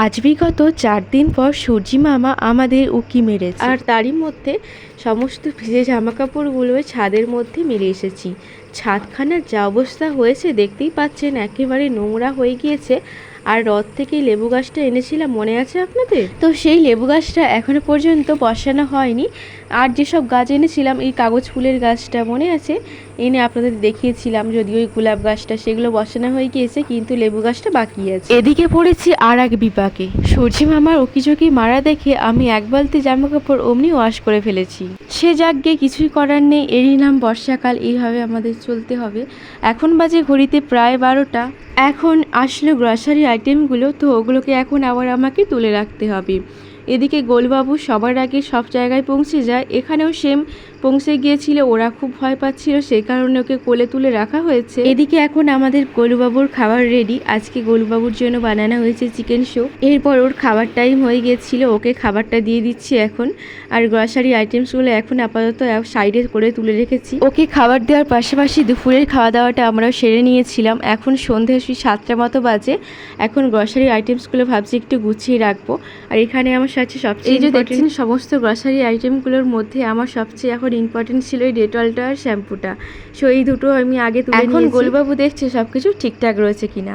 আজ বিগত 4 দিন পর সূর্যি মামা আমাদের উঁকি মেরেছে, আর তারই মধ্যে সমস্ত ভিজে জামাকাপড়গুলো ছাদের মধ্যে মেলে এসেছি। ছাদখানার যা অবস্থা হয়েছে দেখতেই পাচ্ছেন, একেবারে নোংরা হয়ে গিয়েছে। আর রথ থেকে লেবু গাছটা এনেছিলাম, মনে আছে আপনাদের? তো সেই লেবু গাছটা এখনো পর্যন্ত বসানো হয়নি। আর যেসব গাছ এনেছিলাম, এই কাগজ ফুলের গাছটা মনে আছে, এনে আপনাদের দেখিয়েছিলাম, যদিও ওই গোলাপ গাছটা সেগুলো বসানো হয়ে গিয়েছে, কিন্তু লেবু গাছটা বাকি আছে। এদিকে পড়েছি আর এক বিপাকে। সূর্যি মামার উকিঝুঁকি মারা দেখে আমি এক বালতি জামা কাপড় অমনি ওয়াশ করে ফেলেছি। সে যাকগে, কিছুই করার নেই, এরই নাম বর্ষাকাল, এইভাবে আমাদের চলতে হবে। এখন বাজে ঘড়িতে প্রায় 12টা। এখন আসলে গ্রসারি আইটেমগুলো, তো ওগুলোকে এখন আবার আমাকে তুলে রাখতে হবে। এদিকে গোলবাবু সবার আগে সব জায়গায় পৌঁছে যায়, এখানেও সেম পৌঁছে গিয়েছিল। ওরা খুব ভয় পাচ্ছিল, সেই কারণে ওকে কোলে তুলে রাখা হয়েছে। এদিকে এখন আমাদের গোলুবাবুর খাবার রেডি। আজকে গোলুবাবুর জন্য বানানো হয়েছে চিকেন স্যুপ। এরপর ওর খাবার টাইম হয়ে গিয়েছিল, ওকে খাবারটা দিয়ে দিচ্ছি এখন। আর গ্রসারি আইটেমসগুলো এখন আপাতত সাইডে করে তুলে রেখেছি। ওকে খাবার দেওয়ার পাশাপাশি দুপুরের খাওয়া দাওয়াটা আমরাও সেরে নিয়েছিলাম। এখন সন্ধে 7টা মতো বাজে। এখন গ্রসারি আইটেমসগুলো ভাবছি একটু গুছিয়ে রাখবো। আর এখানে আমার সাথে সবচেয়ে, এই যে দেখছেন, সমস্ত গ্রসারি আইটেমগুলোর মধ্যে আমার সবচেয়ে এখন ইম্পর্টেন্ট ছিল এই ডেটলটা আর শ্যাম্পুটা। সো এই দুটো আমি আগে তুলে নিয়েছি। এখন গোলবাবু দেখছে সবকিছু ঠিকঠাক রয়েছে কিনা।